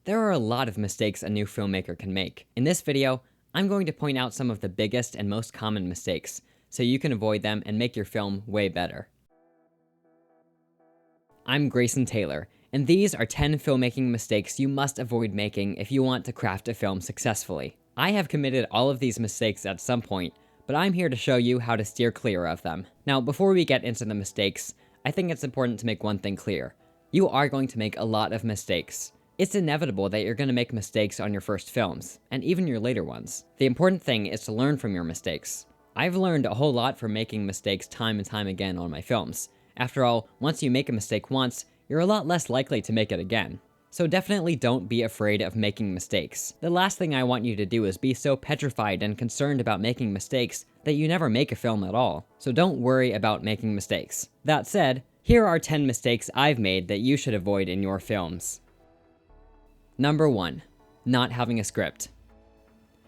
There are a lot of mistakes a new filmmaker can make. In this video, I'm going to point out some of the biggest and most common mistakes, so you can avoid them and make your film way better. I'm Grayson Taylor, and these are 10 filmmaking mistakes you must avoid making if you want to craft a film successfully. I have committed all of these mistakes at some point, but I'm here to show you how to steer clear of them. Now, before we get into the mistakes, I think it's important to make one thing clear. You are going to make a lot of mistakes. It's inevitable that you're going to make mistakes on your first films, and even your later ones. The important thing is to learn from your mistakes. I've learned a whole lot from making mistakes time and time again on my films. After all, once you make a mistake once, you're a lot less likely to make it again. So definitely don't be afraid of making mistakes. The last thing I want you to do is be so petrified and concerned about making mistakes that you never make a film at all. So don't worry about making mistakes. That said, here are 10 mistakes I've made that you should avoid in your films. Number 1. Not having a script.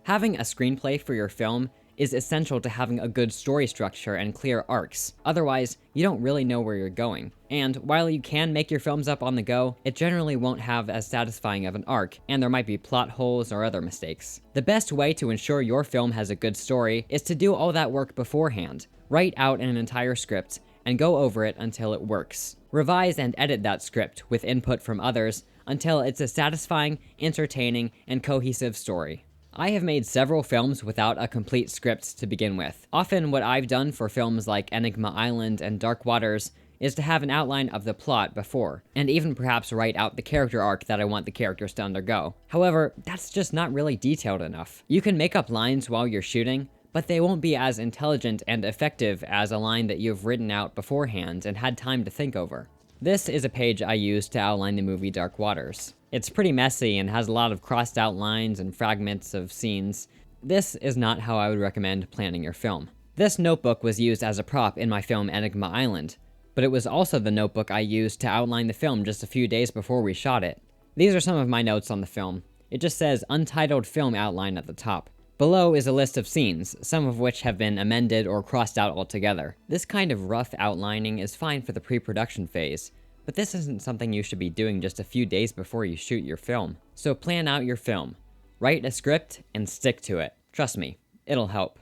Having a screenplay for your film is essential to having a good story structure and clear arcs. Otherwise, you don't really know where you're going. And while you can make your films up on the go, it generally won't have as satisfying of an arc, and there might be plot holes or other mistakes. The best way to ensure your film has a good story is to do all that work beforehand. Write out an entire script and go over it until it works. Revise and edit that script with input from others until it's a satisfying, entertaining, and cohesive story. I have made several films without a complete script to begin with. Often what I've done for films like Enigma Island and Dark Waters is to have an outline of the plot before, and even perhaps write out the character arc that I want the characters to undergo. However, that's just not really detailed enough. You can make up lines while you're shooting, but they won't be as intelligent and effective as a line that you've written out beforehand and had time to think over. This is a page I used to outline the movie Dark Waters. It's pretty messy and has a lot of crossed out lines and fragments of scenes. This is not how I would recommend planning your film. This notebook was used as a prop in my film Enigma Island, but it was also the notebook I used to outline the film just a few days before we shot it. These are some of my notes on the film. It just says Untitled Film Outline at the top. Below is a list of scenes, some of which have been amended or crossed out altogether. This kind of rough outlining is fine for the pre-production phase, but this isn't something you should be doing just a few days before you shoot your film. So plan out your film. Write a script and stick to it. Trust me, it'll help.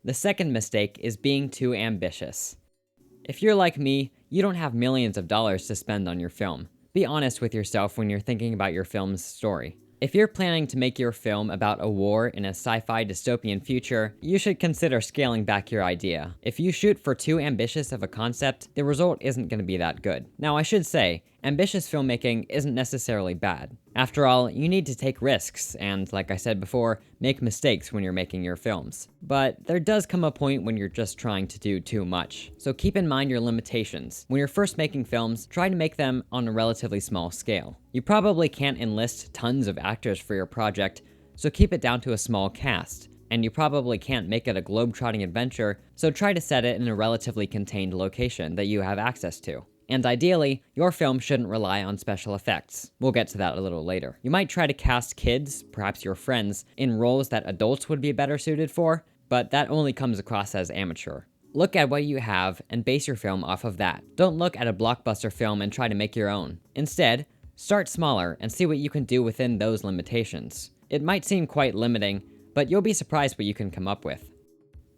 The second mistake is being too ambitious. If you're like me, you don't have millions of dollars to spend on your film. Be honest with yourself when you're thinking about your film's story. If you're planning to make your film about a war in a sci-fi dystopian future, you should consider scaling back your idea. If you shoot for too ambitious of a concept, the result isn't going to be that good. Now, I should say, ambitious filmmaking isn't necessarily bad. After all, you need to take risks, and like I said before, make mistakes when you're making your films. But there does come a point when you're just trying to do too much. So keep in mind your limitations. When you're first making films, try to make them on a relatively small scale. You probably can't enlist tons of actors for your project, so keep it down to a small cast. And you probably can't make it a globe-trotting adventure, so try to set it in a relatively contained location that you have access to. And ideally, your film shouldn't rely on special effects. We'll get to that a little later. You might try to cast kids, perhaps your friends, in roles that adults would be better suited for, but that only comes across as amateur. Look at what you have and base your film off of that. Don't look at a blockbuster film and try to make your own. Instead, start smaller and see what you can do within those limitations. It might seem quite limiting, but you'll be surprised what you can come up with.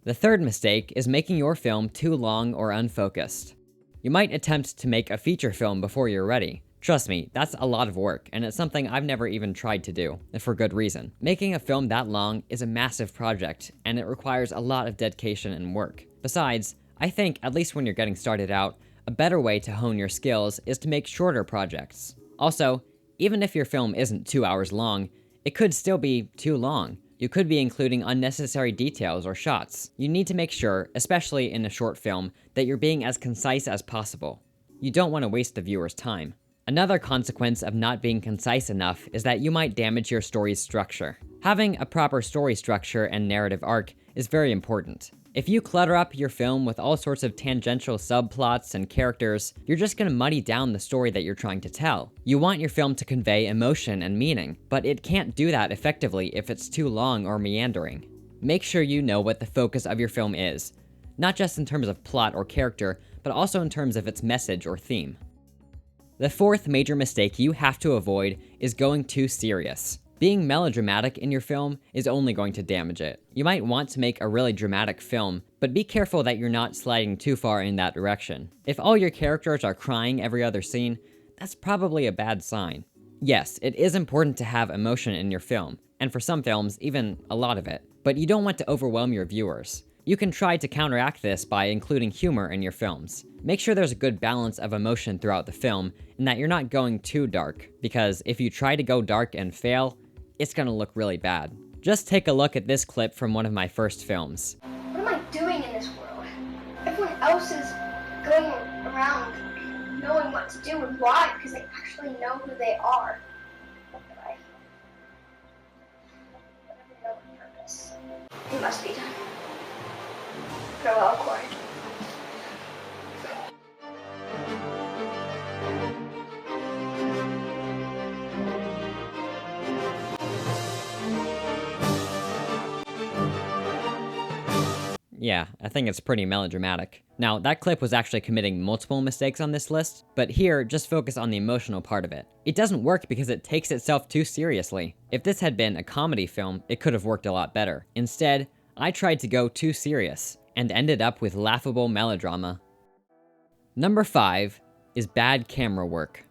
The third mistake is making your film too long or unfocused. You might attempt to make a feature film before you're ready. Trust me, that's a lot of work, and it's something I've never even tried to do, and for good reason. Making a film that long is a massive project, and it requires a lot of dedication and work. Besides, I think, at least when you're getting started out, a better way to hone your skills is to make shorter projects. Also, even if your film isn't 2 hours long, it could still be too long. You could be including unnecessary details or shots. You need to make sure, especially in a short film, that you're being as concise as possible. You don't want to waste the viewer's time. Another consequence of not being concise enough is that you might damage your story's structure. Having a proper story structure and narrative arc is very important. If you clutter up your film with all sorts of tangential subplots and characters, you're just going to muddy down the story that you're trying to tell. You want your film to convey emotion and meaning, but it can't do that effectively if it's too long or meandering. Make sure you know what the focus of your film is, not just in terms of plot or character, but also in terms of its message or theme. The fourth major mistake you have to avoid is going too serious. Being melodramatic in your film is only going to damage it. You might want to make a really dramatic film, but be careful that you're not sliding too far in that direction. If all your characters are crying every other scene, that's probably a bad sign. Yes, it is important to have emotion in your film, and for some films, even a lot of it, but you don't want to overwhelm your viewers. You can try to counteract this by including humor in your films. Make sure there's a good balance of emotion throughout the film, and that you're not going too dark, because if you try to go dark and fail, it's gonna look really bad. Just take a look at this clip from one of my first films. What am I doing in this world? Everyone else is going around knowing what to do and why because they actually know who they are. But I never know the purpose. It must be done. Farewell, Corey. Yeah, I think it's pretty melodramatic. Now, that clip was actually committing multiple mistakes on this list, but here, just focus on the emotional part of it. It doesn't work because it takes itself too seriously. If this had been a comedy film, it could have worked a lot better. Instead, I tried to go too serious, and ended up with laughable melodrama. Number 5 is bad camera work.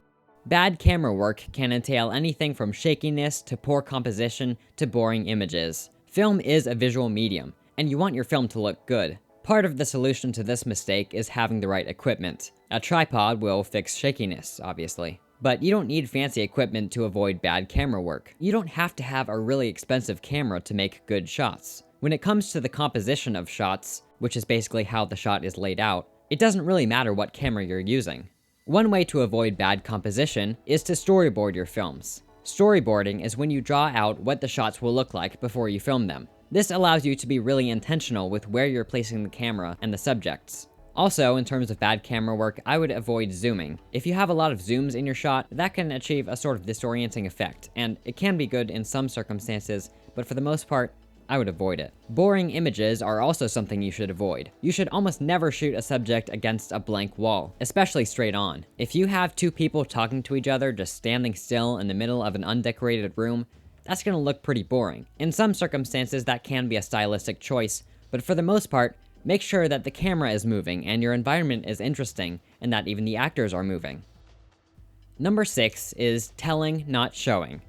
Bad camera work can entail anything from shakiness to poor composition to boring images. Film is a visual medium, and you want your film to look good. Part of the solution to this mistake is having the right equipment. A tripod will fix shakiness, obviously. But you don't need fancy equipment to avoid bad camera work. You don't have to have a really expensive camera to make good shots. When it comes to the composition of shots, which is basically how the shot is laid out, it doesn't really matter what camera you're using. One way to avoid bad composition is to storyboard your films. Storyboarding is when you draw out what the shots will look like before you film them. This allows you to be really intentional with where you're placing the camera and the subjects. Also, in terms of bad camera work, I would avoid zooming. If you have a lot of zooms in your shot, that can achieve a sort of disorienting effect, and it can be good in some circumstances, but for the most part, I would avoid it. Boring images are also something you should avoid. You should almost never shoot a subject against a blank wall, especially straight on. If you have two people talking to each other just standing still in the middle of an undecorated room, that's gonna look pretty boring. In some circumstances, that can be a stylistic choice, but for the most part, make sure that the camera is moving and your environment is interesting, and that even the actors are moving. Number 6 is telling, not showing.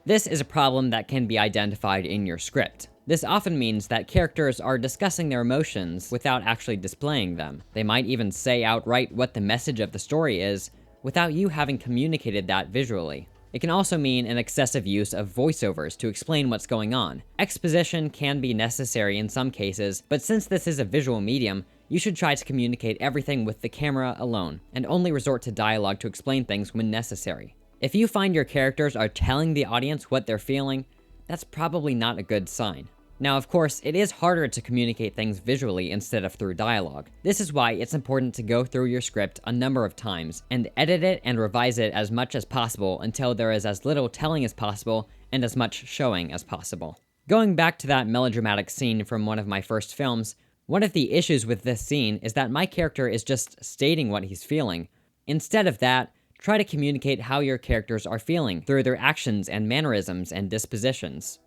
This is a problem that can be identified in your script. This often means that characters are discussing their emotions without actually displaying them. They might even say outright what the message of the story is, without you having communicated that visually. It can also mean an excessive use of voiceovers to explain what's going on. Exposition can be necessary in some cases, but since this is a visual medium, you should try to communicate everything with the camera alone, and only resort to dialogue to explain things when necessary. If you find your characters are telling the audience what they're feeling, that's probably not a good sign. Now, of course, it is harder to communicate things visually instead of through dialogue. This is why it's important to go through your script a number of times and edit it and revise it as much as possible until there is as little telling as possible and as much showing as possible. Going back to that melodramatic scene from one of my first films, one of the issues with this scene is that my character is just stating what he's feeling. Instead of that, try to communicate how your characters are feeling through their actions and mannerisms and dispositions.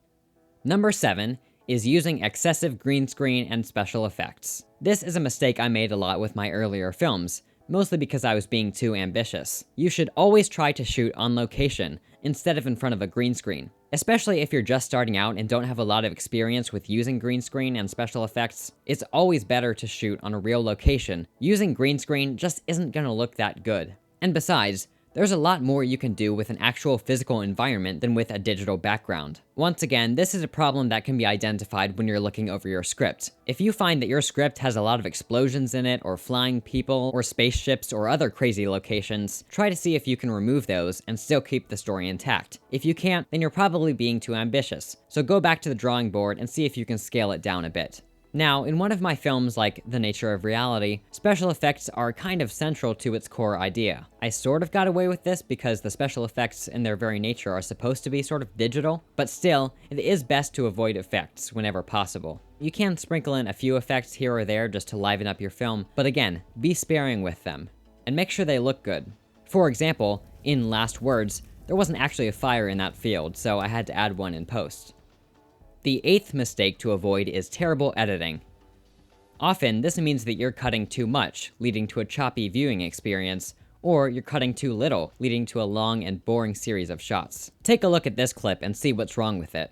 Number 7 is using excessive green screen and special effects. This is a mistake I made a lot with my earlier films, mostly because I was being too ambitious. You should always try to shoot on location instead of in front of a green screen. Especially if you're just starting out and don't have a lot of experience with using green screen and special effects, it's always better to shoot on a real location. Using green screen just isn't gonna look that good. And besides, there's a lot more you can do with an actual physical environment than with a digital background. Once again, this is a problem that can be identified when you're looking over your script. If you find that your script has a lot of explosions in it, or flying people, or spaceships, or other crazy locations, try to see if you can remove those and still keep the story intact. If you can't, then you're probably being too ambitious. So go back to the drawing board and see if you can scale it down a bit. Now, in one of my films like The Nature of Reality, special effects are kind of central to its core idea. I sort of got away with this because the special effects in their very nature are supposed to be sort of digital, but still, it is best to avoid effects whenever possible. You can sprinkle in a few effects here or there just to liven up your film, but again, be sparing with them, and make sure they look good. For example, in Last Words, there wasn't actually a fire in that field, so I had to add one in post. The 8th mistake to avoid is terrible editing. Often, this means that you're cutting too much, leading to a choppy viewing experience, or you're cutting too little, leading to a long and boring series of shots. Take a look at this clip and see what's wrong with it.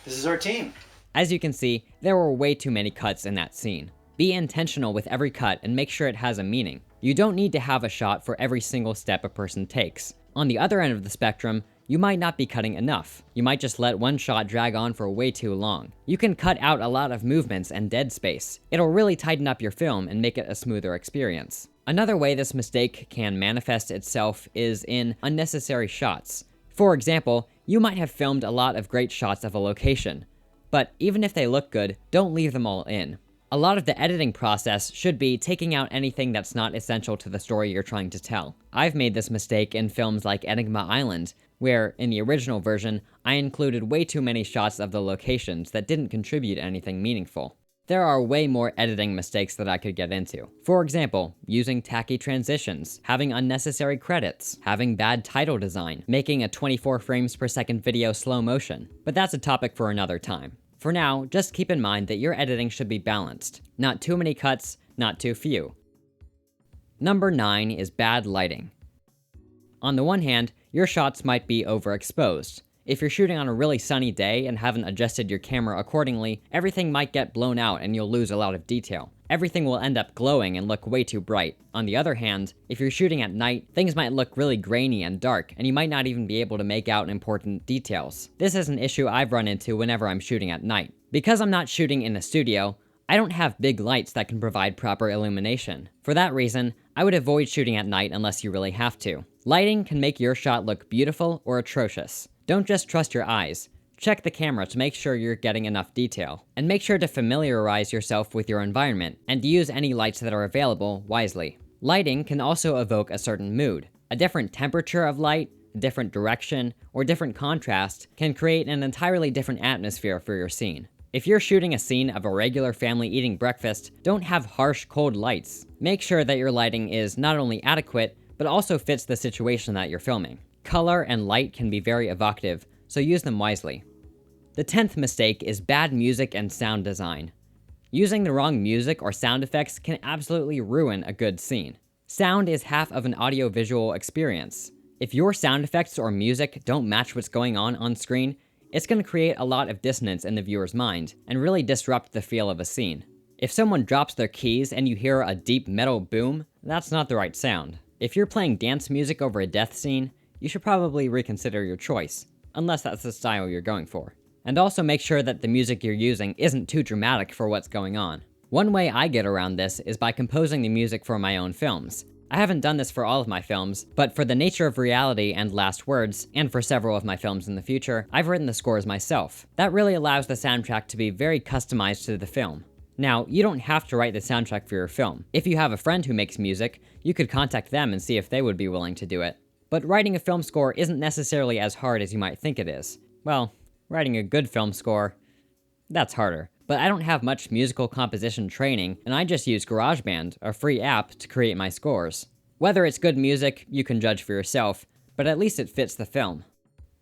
This is our team. As you can see, there were way too many cuts in that scene. Be intentional with every cut and make sure it has a meaning. You don't need to have a shot for every single step a person takes. On the other end of the spectrum, you might not be cutting enough. You might just let one shot drag on for way too long. You can cut out a lot of movements and dead space. It'll really tighten up your film and make it a smoother experience. Another way this mistake can manifest itself is in unnecessary shots. For example, you might have filmed a lot of great shots of a location, but even if they look good, don't leave them all in. A lot of the editing process should be taking out anything that's not essential to the story you're trying to tell. I've made this mistake in films like Enigma Island, where, in the original version, I included way too many shots of the locations that didn't contribute anything meaningful. There are way more editing mistakes that I could get into. For example, using tacky transitions, having unnecessary credits, having bad title design, making a 24 frames per second video slow motion. But that's a topic for another time. For now, just keep in mind that your editing should be balanced. Not too many cuts, not too few. Number 9 is bad lighting. On the one hand, your shots might be overexposed. If you're shooting on a really sunny day and haven't adjusted your camera accordingly, everything might get blown out and you'll lose a lot of detail. Everything will end up glowing and look way too bright. On the other hand, if you're shooting at night, things might look really grainy and dark, and you might not even be able to make out important details. This is an issue I've run into whenever I'm shooting at night. Because I'm not shooting in a studio, I don't have big lights that can provide proper illumination. For that reason, I would avoid shooting at night unless you really have to. Lighting can make your shot look beautiful or atrocious. Don't just trust your eyes. Check the camera to make sure you're getting enough detail. And make sure to familiarize yourself with your environment, and use any lights that are available wisely. Lighting can also evoke a certain mood. A different temperature of light, a different direction, or different contrast can create an entirely different atmosphere for your scene. If you're shooting a scene of a regular family eating breakfast, don't have harsh, cold lights. Make sure that your lighting is not only adequate, but also fits the situation that you're filming. Color and light can be very evocative, so use them wisely. The 10th mistake is bad music and sound design. Using the wrong music or sound effects can absolutely ruin a good scene. Sound is half of an audio-visual experience. If your sound effects or music don't match what's going on screen, it's going to create a lot of dissonance in the viewer's mind, and really disrupt the feel of a scene. If someone drops their keys and you hear a deep metal boom, that's not the right sound. If you're playing dance music over a death scene, you should probably reconsider your choice, unless that's the style you're going for. And also make sure that the music you're using isn't too dramatic for what's going on. One way I get around this is by composing the music for my own films. I haven't done this for all of my films, but for The Nature of Reality and Last Words, and for several of my films in the future, I've written the scores myself. That really allows the soundtrack to be very customized to the film. Now, you don't have to write the soundtrack for your film. If you have a friend who makes music, you could contact them and see if they would be willing to do it. But writing a film score isn't necessarily as hard as you might think it is. Well, writing a good film score, that's harder. But I don't have much musical composition training, and I just use GarageBand, a free app, to create my scores. Whether it's good music, you can judge for yourself, but at least it fits the film.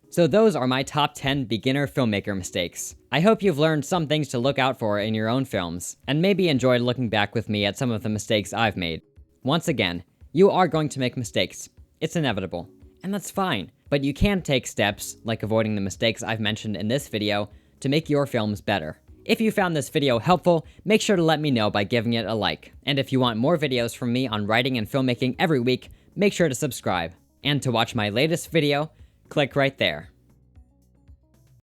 So those are my top 10 beginner filmmaker mistakes. I hope you've learned some things to look out for in your own films, and maybe enjoyed looking back with me at some of the mistakes I've made. Once again, you are going to make mistakes. It's inevitable, and that's fine. But you can take steps, like avoiding the mistakes I've mentioned in this video, to make your films better. If you found this video helpful, make sure to let me know by giving it a like. And if you want more videos from me on writing and filmmaking every week, make sure to subscribe. And to watch my latest video, click right there.